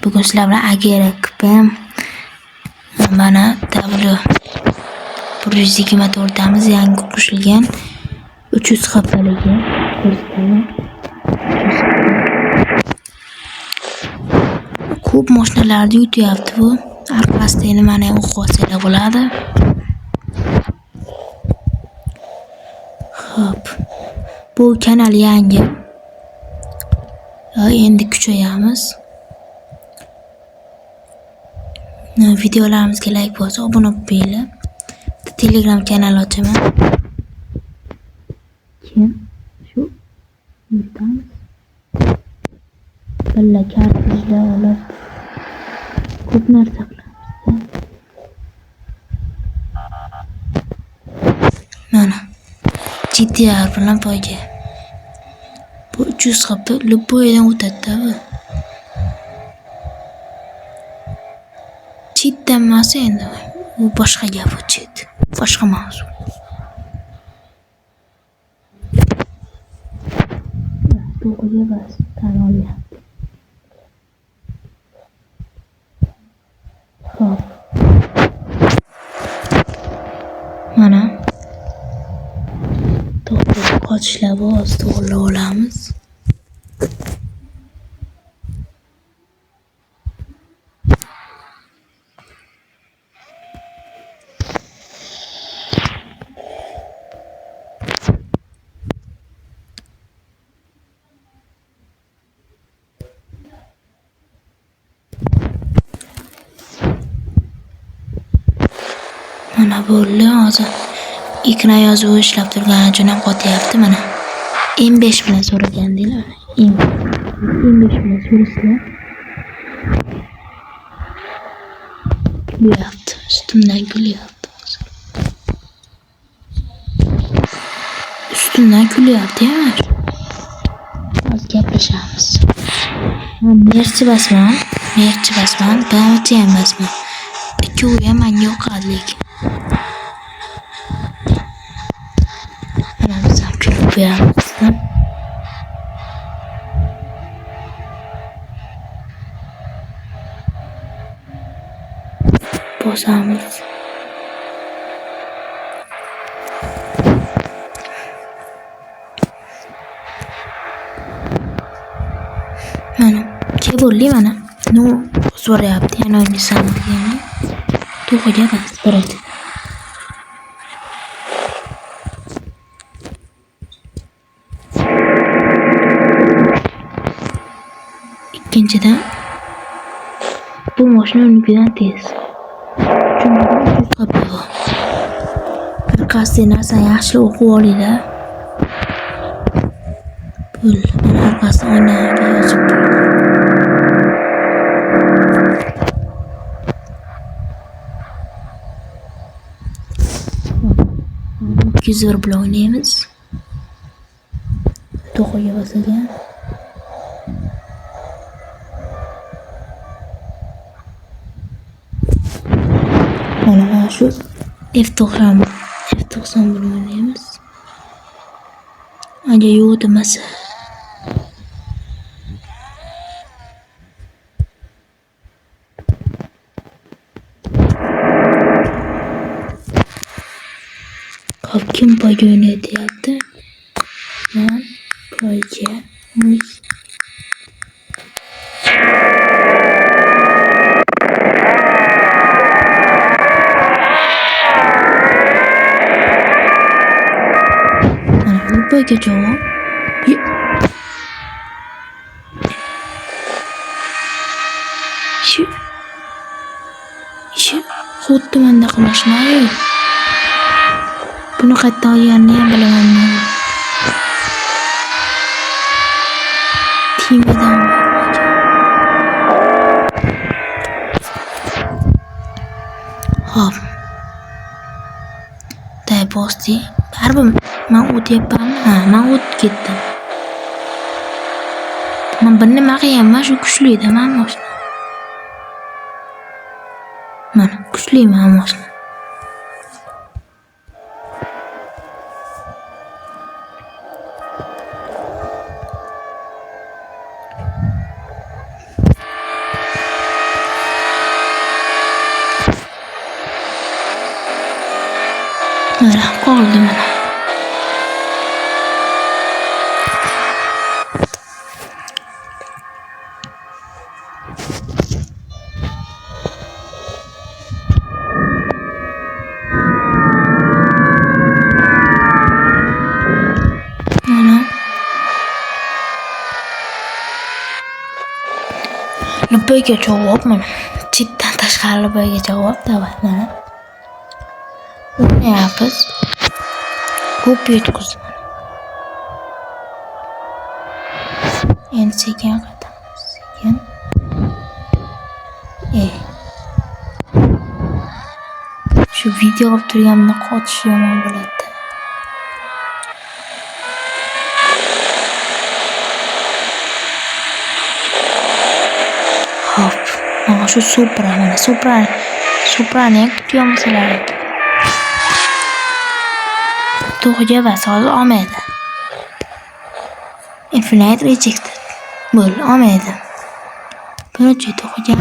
Bugun sizlar bilan Agera KPM mana W124 damiz yangi qo'shilgan 300 haftaligi ko'p mashinalarni yutyapti bu. Orqasida endi mana o'qib olsanglar bo'ladi. Xo'p. Bu kanal yangi. Endi kuchayamiz. Videolarimizga like bo'lsa, obuna bo'linglar. Telegram kanal ochaman. Kim? Shu yurtamiz. Balla kartizlar olib ko'p narsa qilamiz. Mana GTR bilan poyga. Bu 300 hafta Luboydan o'tadi bu. Chitdan emas endi. Bu boshqa gap u chit. Boshqa mavzu. To'g'ri bas, tan olyapti. Xo'p. Mana to'g'ri qochishlar bo'z to'g'ri olamiz. Mana bo'ldi hozir. Ekran yozuvi ishlab turgan uchun ham qotyapti mana. M5 bilan so'ragandinglar. M5 bilan so'rasizlar. Kulyapti. Ustimdan kulyapti. Ustimdan kulyapti ya. Hozir gaplashamiz. Merchi basman. Bamachi ham basman. Ikkovi ham menga yoqadi lekin. Bosamiz. Mana kebolli mana. No so'rayapti, yana o'ynasam degani. To'g'riga bas boradi. Ikkinchidan bu mashina unikidan tez. Chunki qapıyor. Bir qanday narsani yaxshi o'qib olinglar. Pul orqasi oynaga yozib qo'ydi. 200 bilan o'ynaymiz. To'g'riga bosilgan. Mana shu F90 bilan o'ynaymiz. Agar yo'q demasa kim poyga o'ynayapti? Men poyga poyga javob. Shu xuddi menda qilishmaydi. Buni qayerdan olganini ham bilaman. Timadan hop. Day bosti. Baribir men o'tyapman. Men o'tib ketdim. Men bir nima qilganman, shu kuchli-da men mashina. Mana kuchli men mashina. Mana qoldi mana. Labbayga javob mana. Chetdan tashqari labbayga javob davay mana. O'ynayapmiz. Ko'p yetkuz. Endi sekin qaytamiz. Sekin. Shu video olib turganimda qotish yomon bo'ladi. Hop. Mana shu Supra mana. Suprani kutyapsizlar. To'g'ri va soz olmaydi. Infinite rejected. Bo'l olmaydi. Birinchi to'g'ri.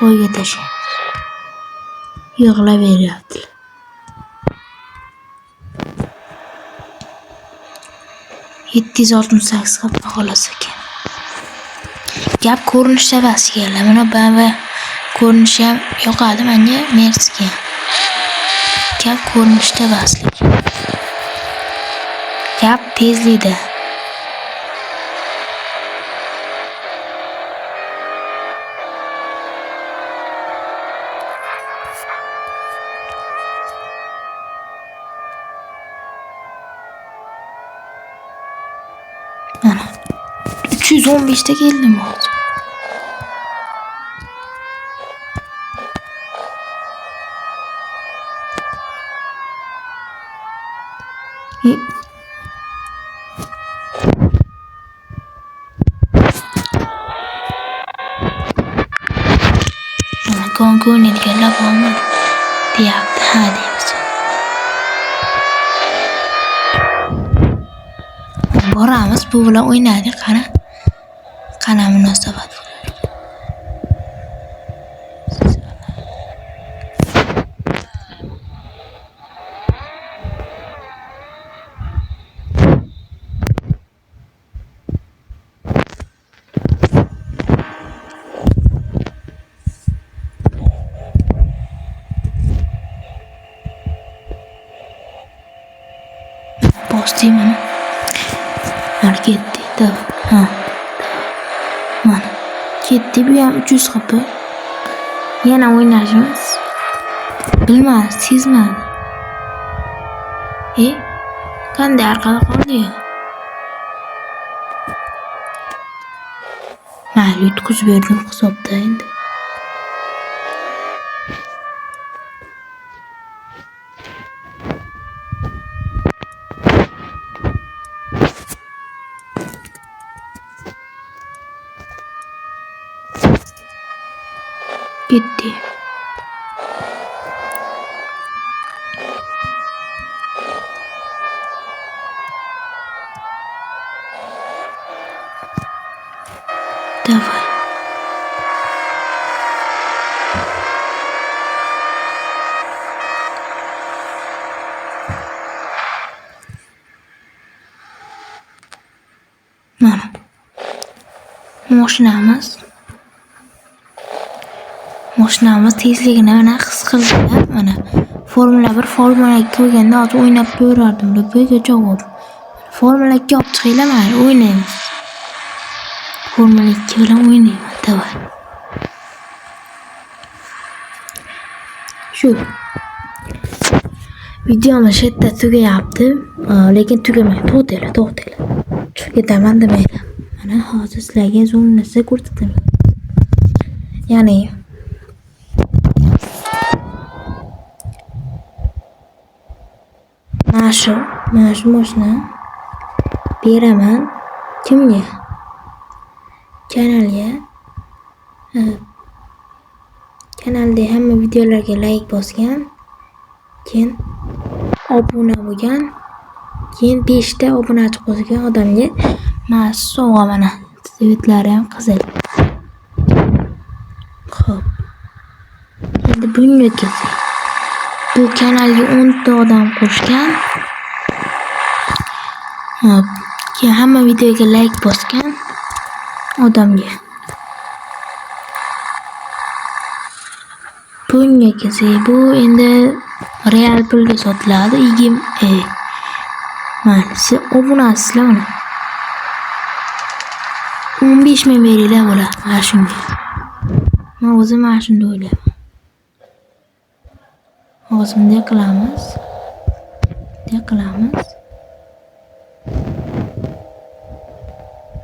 O'yga tashlaymiz. Yig'laveryapti. $768 qilib xolos ekan. Gap ko'rinishda emas ekanlar. Mana BMW ko'rinishi ham yoqadi menga, Mercedes. Gap ko'rinishda emas. Gap tezlikda. Mana 315 ta keldim hozir. Mana konkurentga lab olmadim deyapti, ha deymiz. Boramiz, bu bilan o'ynaydik, qana munosabat. Posti mana. Ketdi. Ha. Mana. Ketdi, bu ham 300 qilib. Yana o'ynashimiz. Bilmas, sezmadi. Qanday orqada qoldi-yu? Mayli, yutkizib berdim hisobda endi. Gitti. Давай. Mana. Mashinamiz tezligini mana his qildim. Mana Formula 1, Formula 2 ko'rganda hozir o'ynab ko'rardim. Labbayga javob. Formula 2 olib chiqinglar, mana o'ynaymiz. Formula 2 bilan o'ynayman, davay. Shu videomiz shu yerda tugayapti, lekin tugamaydi. To'xtanglar. Chiqib ketaman demayman. Mana hozir sizlarga zoomlasa ko'rsataman. Ya'ni mana shu mashina beraman kimga? Kanalga. Kanalda hamma videolarga like bosgan, keyin obuna bo'lgan, keyin 5 ta obunachi qo'ygan odamga mana sovg'a mana. Tweetlari ham qizil. bunga kelsak. Bu kanalga 10 ta odam qo'shgan. Hop. Keyin hamma videoga like bosgan odamga. Bunga kelsak, bu endi real pulga sotiladi. 20 mana siz obunasizlar mana. 15 ming beringlar bo'ladi mana shunga. Men o'zim mana shunda o'ylayman. Hozir bunday qilamiz. Bunday qilamiz.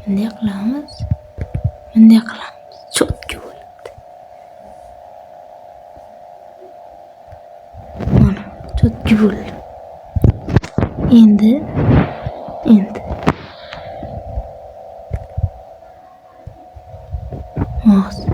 Bunday qilamiz. Bunday qilamiz. Chotga bo'ladi. Mana chotga bo'ldi. Endi hozir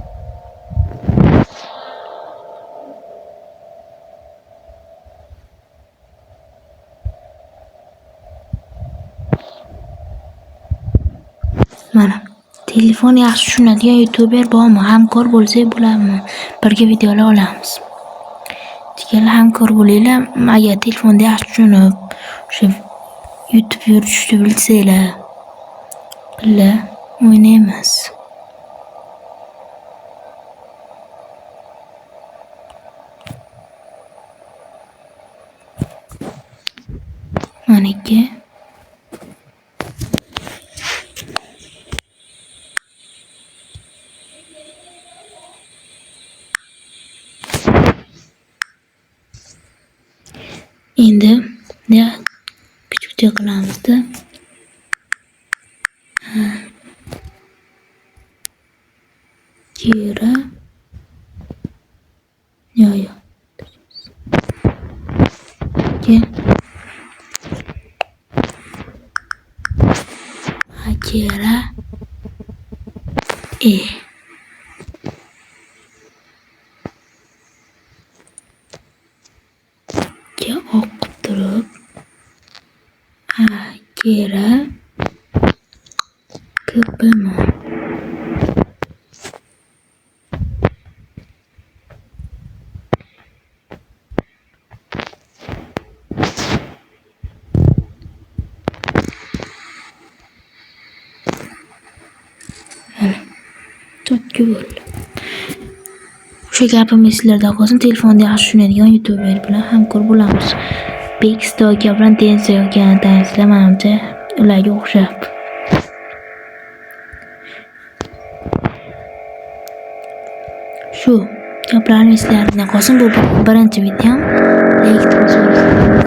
mana telefon yaxshi tushunadigan youtuber bormi? Hamkor bo'lsak bo'ladimi? Birga videolar olamiz. Deganlar hamkor bo'linglar. Agar telefonda yaxshi tushunib, o'sha YouTube yuritishni bilsanglar, billa o'ynaymiz. Maniki endi küçük qilamizda. Kira yo. Kira o'qib turib kira ko'pimi chotga bo'ldi. O'sha gapim esinglarda qolsin. Telefonda yaxshi tushunadigan youtuber bilan hamkor bo'lamiz. Beksto aka bilan Tensa akani tanishlar, menimcha ularga o'xshab. Shu gaplarni esinglarda qolsin. Bu birinchi videom. Like bosing.